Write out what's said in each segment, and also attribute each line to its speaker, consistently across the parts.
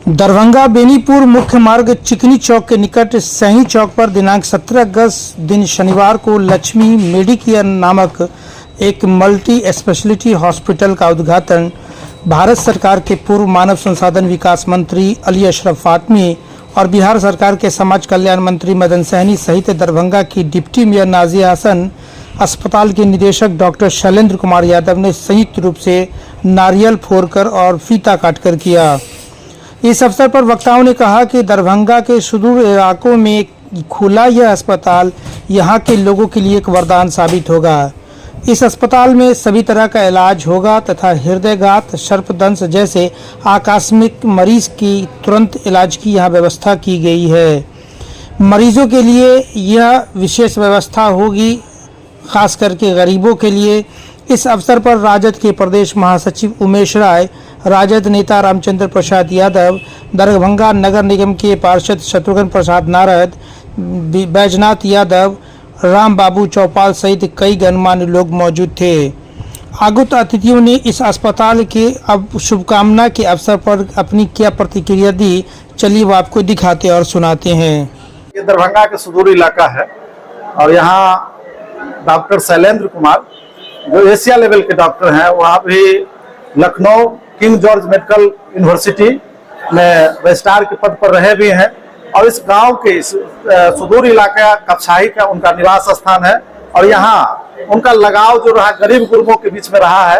Speaker 1: दरभंगा बेनीपुर मुख्य मार्ग चिकनी चौक के निकट सही चौक पर दिनांक 17 अगस्त दिन शनिवार को लक्ष्मी मेडिकेयर नामक एक मल्टी स्पेशलिटी हॉस्पिटल का उद्घाटन भारत सरकार के पूर्व मानव संसाधन विकास मंत्री अली अशरफ फातमी और बिहार सरकार के समाज कल्याण मंत्री मदन सहनी सहित दरभंगा की डिप्टी मेयर नाजिया हसन, अस्पताल के निदेशक डॉक्टर शैलेंद्र कुमार यादव ने संयुक्त रूप से नारियल फोड़कर और फीता काटकर किया। इस अवसर पर वक्ताओं ने कहा कि दरभंगा के सुदूर इलाकों में खुला यह अस्पताल यहां के लोगों के लिए एक वरदान साबित होगा। इस अस्पताल में सभी तरह का इलाज होगा तथा हृदयघात, सर्पदंश जैसे आकस्मिक मरीज की तुरंत इलाज की यहां व्यवस्था की गई है। मरीजों के लिए यह विशेष व्यवस्था होगी, खास करके गरीबों के लिए। इस अवसर पर राजद के प्रदेश महासचिव उमेश राय, राजद नेता रामचंद्र प्रसाद यादव, दरभंगा नगर निगम के पार्षद शत्रुघ्न प्रसाद नारद, बैजनाथ यादव, राम बाबू चौपाल सहित कई गणमान्य लोग मौजूद थे। आगत अतिथियों ने इस अस्पताल के अब शुभकामना के अवसर पर अपनी क्या प्रतिक्रिया दी, चलिए वो आपको दिखाते और सुनाते हैं।
Speaker 2: ये दरभंगा का सुदूर इलाका है और यहाँ डॉक्टर शैलेंद्र कुमार जो एशिया लेवल के डॉक्टर हैं, वहाँ भी Lucknow king George medical university में रजिस्ट्रार के पद पर रहे भी हैं और इस गांव के इस सुदूर इलाका कपशाही का उनका निवास स्थान है और यहाँ उनका लगाव जो रहा गरीब गुरबों के बीच में रहा है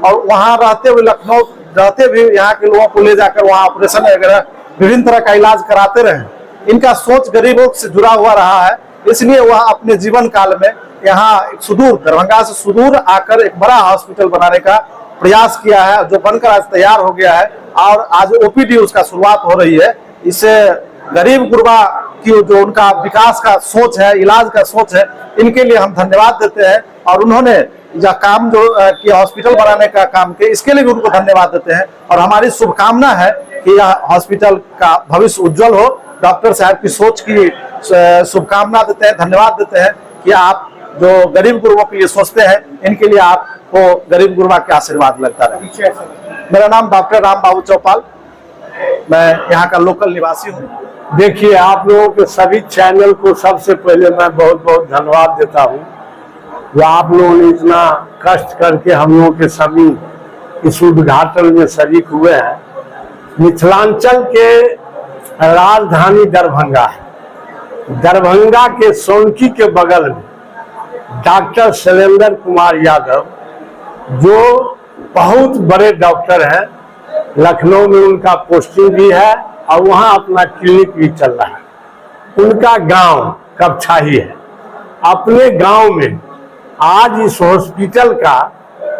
Speaker 2: और वहाँ रहते हुए लखनऊ रहते भी यहाँ के लोगों को ले जाकर वहाँ ऑपरेशन वगैरह विभिन्न तरह का इलाज कराते रहे। इनका सोच गरीबों से जुड़ा हुआ रहा है, इसलिए वह अपने जीवन काल में यहाँ सुदूर दरभंगा से सुदूर आकर एक बड़ा हॉस्पिटल बनाने का प्रयास किया है जो बनकर आज तैयार हो गया है और आज ओपीडी उसका शुरुआत हो रही है। इससे गरीब गुरबा की जो उनका विकास का सोच है, इलाज का सोच है, इनके लिए हम धन्यवाद देते हैं और उन्होंने यह काम जो कि हॉस्पिटल बनाने का काम किया, इसके लिए भी उनको धन्यवाद देते हैं और हमारी शुभकामना है कि यह हॉस्पिटल का भविष्य उज्जवल हो। डॉक्टर साहब की सोच की शुभकामना देते हैं, धन्यवाद देते हैं कि आप जो गरीब गुरबों के लिए सोचते हैं, इनके लिए आपको गरीब गुरबा के आशीर्वाद लगता रहे। मेरा नाम डॉक्टर राम बाबू चौपाल, मैं यहाँ का लोकल निवासी हूँ।
Speaker 3: देखिए, आप लोगों के सभी चैनल को सबसे पहले मैं बहुत बहुत धन्यवाद देता हूँ जो आप लोगों ने इतना कष्ट करके हम लोगों के सभी इस उद्घाटन में शरीक हुए हैं। मिथिलांचल के राजधानी दरभंगा है। दरभंगा के सोनकी के बगल में डॉक्टर शैलेंद्र कुमार यादव जो बहुत बड़े डॉक्टर हैं, लखनऊ में उनका पोस्टिंग भी है और वहाँ अपना क्लिनिक भी चल रहा है। उनका गांव कपछाही है। अपने गांव में आज इस हॉस्पिटल का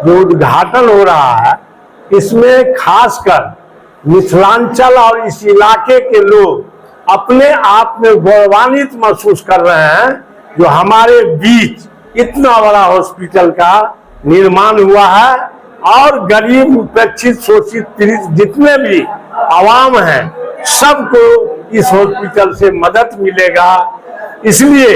Speaker 3: जो उद्घाटन हो रहा है, इसमें खासकर मिथिलांचल और इस इलाके के लोग अपने आप में गौरवान्वित महसूस कर रहे हैं जो हमारे बीच इतना बड़ा हॉस्पिटल का निर्माण हुआ है और गरीब, उपेक्षित, शोषित, पीड़ित जितने भी आवाम हैं सबको इस हॉस्पिटल से मदद मिलेगा। इसलिए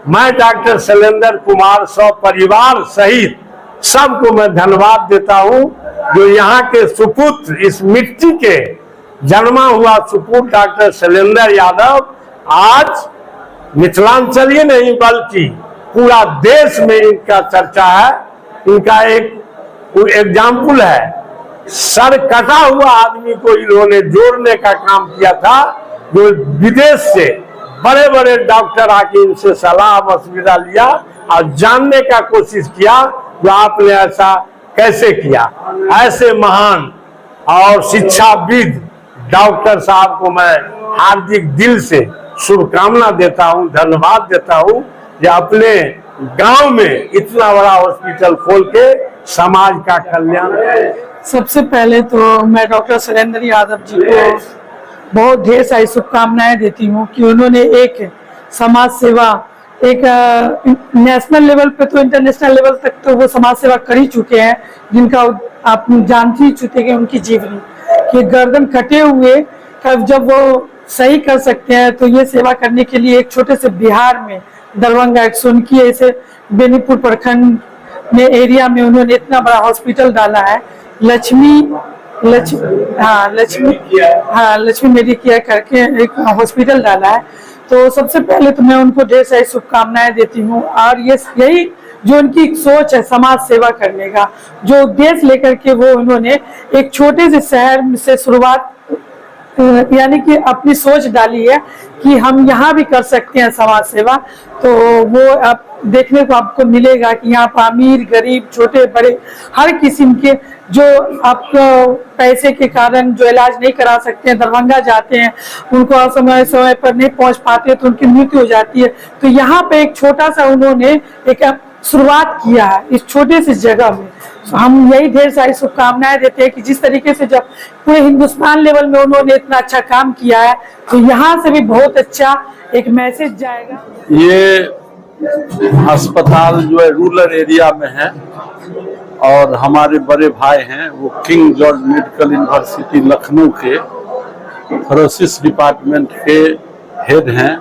Speaker 3: मैं डॉक्टर शैलेंद्र कुमार परिवार सहित सबको मैं धन्यवाद देता हूं जो यहाँ के सुपुत्र, इस मिट्टी के जन्मा हुआ सुपुत्र डॉक्टर शैलेंद्र यादव आज मिथिलांचल ही नहीं बल्कि पूरा देश में इनका चर्चा है। इनका एक एग्जाम्पल है, सर कटा हुआ आदमी को इन्होंने जोड़ने का काम किया था जो विदेश से बड़े बड़े डॉक्टर आके इनसे सलाह मशविरा लिया और जानने का कोशिश किया जो आपने ऐसा कैसे किया। ऐसे महान और शिक्षाविद डॉक्टर साहब को मैं हार्दिक दिल से शुभकामना देता हूं, धन्यवाद देता हूं जो अपने गांव में इतना बड़ा हॉस्पिटल खोल के समाज का कल्याण।
Speaker 4: सबसे पहले तो मैं डॉक्टर शैलेंद्र यादव जी को बहुत ढेर सारी शुभकामनाएं देती हूँ कि उन्होंने एक समाज सेवा, एक नेशनल लेवल पे तो इंटरनेशनल लेवल तक तो वो समाज सेवा कर ही चुके हैं, जिनका आप जान ही चुके हैं उनकी जीवनी कि गर्दन कटे हुए जब वो सही कर सकते हैं तो ये सेवा करने के लिए एक छोटे से बिहार में दरभंगा एक सोनकी ऐसे बेनीपुर प्रखंड में एरिया में उन्होंने इतना बड़ा हॉस्पिटल डाला है। लक्ष्मी लक्ष्मी मेडिकेयर करके एक हॉस्पिटल डाला है। तो सबसे पहले तो मैं उनको ढेर सारी शुभकामनाएं देती हूँ, और यही जो उनकी सोच है समाज सेवा करने का, जो उद्देश्य लेकर के वो उन्होंने एक छोटे से शहर से शुरुआत यानी कि अपनी सोच डाली है कि हम यहाँ भी कर सकते हैं समाज सेवा। तो वो आप देखने को आपको मिलेगा कि यहाँ पर अमीर गरीब छोटे बड़े हर किस्म के जो आपको पैसे के कारण जो इलाज नहीं करा सकते हैं, दरभंगा जाते हैं, उनको समय पर नहीं पहुँच पाते तो उनकी मृत्यु हो जाती है। तो यहाँ पे एक छोटा सा उन्होंने एक शुरुआत किया है इस छोटे से जगह में। हम यही ढेर सारी शुभकामनाएं देते हैं कि जिस तरीके से जब पूरे हिंदुस्तान लेवल में उन्होंने इतना अच्छा काम किया है, तो यहाँ से भी बहुत अच्छा एक मैसेज जाएगा।
Speaker 5: ये अस्पताल जो है रूरल एरिया में है, और हमारे बड़े भाई हैं वो king George medical university Lucknow के थोरेसिस डिपार्टमेंट के हेड हैं,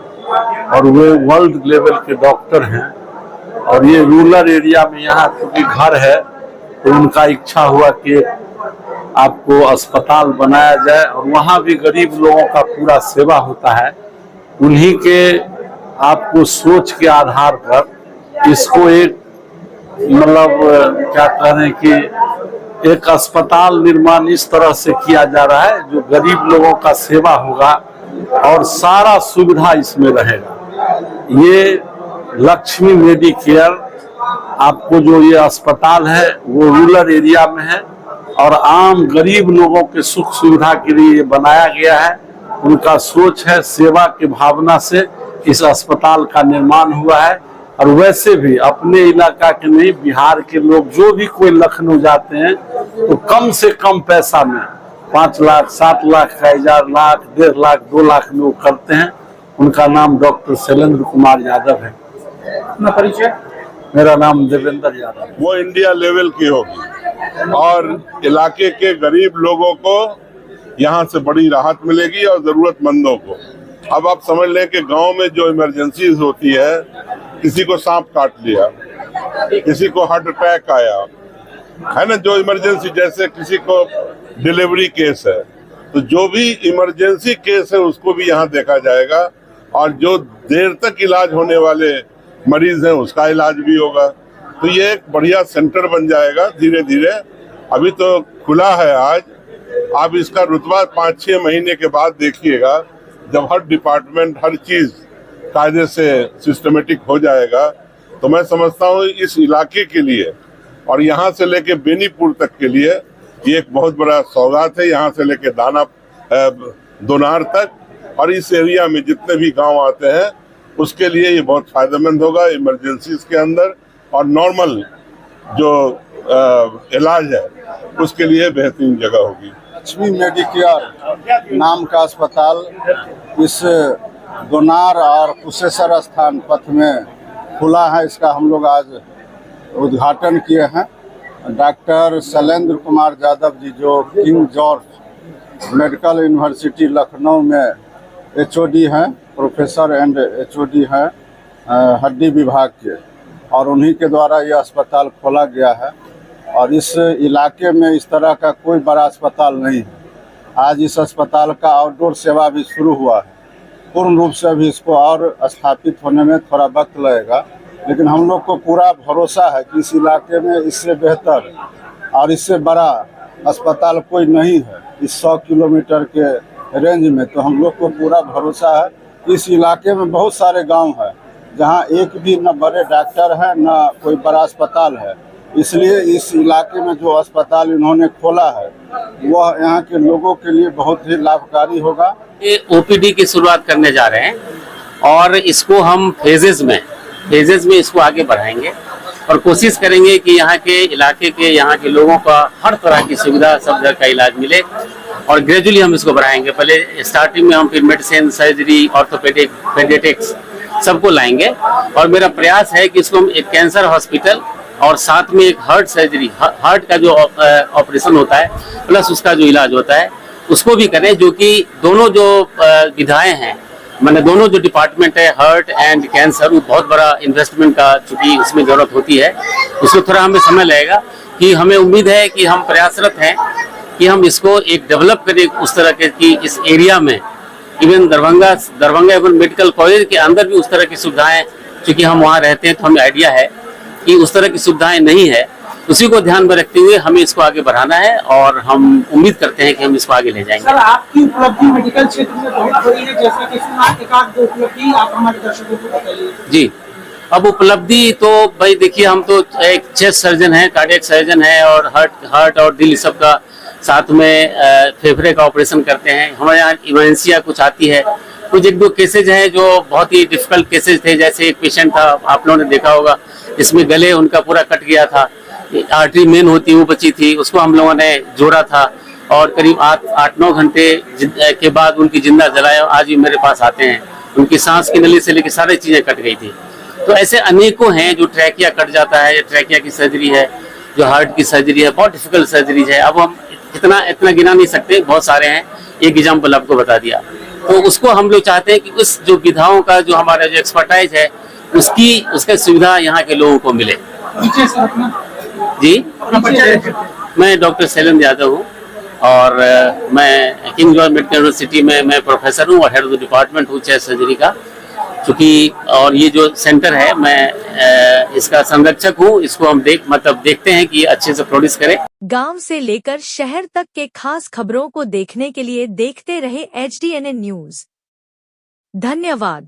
Speaker 5: और वे वर्ल्ड लेवल के डॉक्टर हैं। और ये रूरल एरिया में यहाँ क्योंकि घर है तो उनका इच्छा हुआ कि आपको अस्पताल बनाया जाए, और वहाँ भी गरीब लोगों का पूरा सेवा होता है। उन्हीं के आपको सोच के आधार पर इसको एक मतलब क्या कह रहे हैं कि एक अस्पताल निर्माण इस तरह से किया जा रहा है जो गरीब लोगों का सेवा होगा और सारा सुविधा इसमें रहेगा। ये लक्ष्मी मेडिकेयर आपको जो ये अस्पताल है वो रूरल एरिया में है, और आम गरीब लोगों के सुख सुविधा के लिए ये बनाया गया है। उनका सोच है, सेवा की भावना से इस अस्पताल का निर्माण हुआ है। और वैसे भी अपने इलाका के नहीं, बिहार के लोग जो भी कोई लखनऊ जाते हैं तो कम से कम पैसा में 5 लाख 7 लाख का 1 लाख 1.5 लाख 2 लाख में वो करते हैं। उनका नाम डॉक्टर शैलेंद्र कुमार यादव है।
Speaker 1: अपना परिचय?
Speaker 5: मेरा नाम देवेंद्र यादव।
Speaker 6: वो इंडिया लेवल की होगी और इलाके के गरीब लोगों को यहाँ से बड़ी राहत मिलेगी और जरूरतमंदों को। अब आप समझ लें कि गांव में जो इमरजेंसीज होती है, किसी को सांप काट लिया, किसी को हार्ट अटैक आया है ना, जो इमरजेंसी, जैसे किसी को डिलीवरी केस है, तो जो भी इमरजेंसी केस है उसको भी यहाँ देखा जाएगा। और जो देर तक इलाज होने वाले मरीज हैं उसका इलाज भी होगा। तो ये एक बढ़िया सेंटर बन जाएगा धीरे धीरे। अभी तो खुला है आज, आप इसका रुतबा 5-6 महीने के बाद देखिएगा, जब हर डिपार्टमेंट हर चीज कायदे से सिस्टमेटिक हो जाएगा। तो मैं समझता हूँ इस इलाके के लिए और यहाँ से लेके बेनीपुर तक के लिए ये एक बहुत बड़ा सौगात है। यहाँ से लेके दोनार तक और इस एरिया में जितने भी गांव आते हैं उसके लिए ये बहुत फायदेमंद होगा इमरजेंसीज के अंदर, और नॉर्मल जो इलाज है उसके लिए बेहतरीन जगह होगी।
Speaker 7: लक्ष्मी मेडिकेयर नाम का अस्पताल इस दोनार और कुशेश्वर स्थान पथ में खुला है। इसका हम लोग आज उद्घाटन किए हैं। डॉक्टर शैलेंद्र कुमार यादव जी जो king George medical university Lucknow में एचओडी हैं, प्रोफेसर एंड एचओडी हैं हड्डी विभाग के, और उन्हीं के द्वारा यह अस्पताल खोला गया है। और इस इलाके में इस तरह का कोई बड़ा अस्पताल नहीं है। आज इस अस्पताल का आउटडोर सेवा भी शुरू हुआ है। पूर्ण रूप से अभी इसको और स्थापित होने में थोड़ा वक्त लगेगा, लेकिन हम लोग को पूरा भरोसा है कि इस इलाके में इससे बेहतर और इससे बड़ा अस्पताल कोई नहीं है इस 100 किलोमीटर के रेंज में। तो हम लोग को पूरा भरोसा है कि इस इलाके में बहुत सारे गांव हैं जहां एक भी न बड़े डॉक्टर हैं न कोई बड़ा अस्पताल है। इसलिए इस इलाके में जो अस्पताल इन्होंने खोला है वह यहाँ के लोगों के लिए बहुत ही लाभकारी होगा।
Speaker 8: ये ओपीडी की शुरुआत करने जा रहे हैं और इसको हम फेजेज में इसको आगे बढ़ाएंगे और कोशिश करेंगे कि यहाँ के इलाके के यहाँ के लोगों का हर तरह की सुविधा, सब जगह का इलाज मिले, और ग्रेजुअली हम इसको बढ़ाएंगे। पहले स्टार्टिंग में हम फिर मेडिसिन, सर्जरी, ऑर्थोपेडिक, पेडियाट्रिक्स सबको लाएंगे, और मेरा प्रयास है कि इसको हम एक कैंसर हॉस्पिटल और साथ में एक हार्ट सर्जरी, हार्ट का जो ऑपरेशन होता है प्लस उसका जो इलाज होता है उसको भी करें, जो कि दोनों जो विधाएं हैं, मैंने दोनों जो डिपार्टमेंट है हार्ट एंड कैंसर, वो बहुत बड़ा इन्वेस्टमेंट का चूंकि उसमें जरूरत होती है, उसको थोड़ा हमें समय लगेगा। कि हमें उम्मीद है कि हम प्रयासरत हैं कि हम इसको एक डेवलप करें उस तरह के कि इस एरिया में even Darbhanga even medical college के अंदर भी उस तरह की सुविधाएं, चूंकि हम वहाँ रहते हैं तो हमें आइडिया है कि उस तरह की सुविधाएं नहीं है। उसी को ध्यान में रखते हुए हमें इसको आगे बढ़ाना है और हम उम्मीद करते हैं कि हम इसको आगे ले जाएंगे।
Speaker 9: सर, आपकी उपलब्धि मेडिकल क्षेत्र में बहुत बड़ी है, जैसा कि एक आध दो उपलब्धि आप हमारे दर्शकों को बताइए। जी,
Speaker 8: अब उपलब्धि तो भाई देखिए, हम तो एक चेस्ट सर्जन है, कार्डियक सर्जन है और हार्ट और दिल सब का साथ में फेफड़े का ऑपरेशन करते हैं। हमारे यहाँ इमरजेंसियाँ कुछ आती है, कुछ एक दो केसेज हैं जो बहुत ही डिफिकल्ट केसेज थे। जैसे एक पेशेंट था, आप लोगों ने देखा होगा, जिसमें गले उनका पूरा कट गया था, आर्टरी मेन होती वो बची थी, उसको हम लोगों ने जोड़ा था और करीब 8-9 घंटे के बाद उनकी जिंदा जलाया। आज भी मेरे पास आते हैं, उनकी सांस की नली से लेकर सारी चीजें कट गई थी। तो ऐसे अनेकों हैं जो ट्रैकिया कट जाता है, ट्रैकिया की सर्जरी है, जो हार्ट की सर्जरी है, बहुत डिफिकल्ट सर्जरी है। अब हम इतना गिना नहीं सकते, बहुत सारे हैं, एक एग्जाम्पल आपको बता दिया। तो उसको हम लोग चाहते हैं कि उस जो विधाओं का जो हमारा जो एक्सपर्टाइज है उसका सुविधा यहाँ के लोगों को मिले। जी, मैं डॉक्टर शैलेंद्र यादव हूँ और मैं किंग जॉर्ज मेडिकल यूनिवर्सिटी में मैं प्रोफेसर हूँ और हेड ऑफ द डिपार्टमेंट हूँ चेस्ट सर्जरी का। चूँकि और ये जो सेंटर है मैं इसका संरक्षक हूँ, इसको हम देखते हैं कि अच्छे से प्रोड्यूस करें।
Speaker 10: गांव से लेकर शहर तक के खास खबरों को देखने के लिए देखते रहे HDNN न्यूज। धन्यवाद।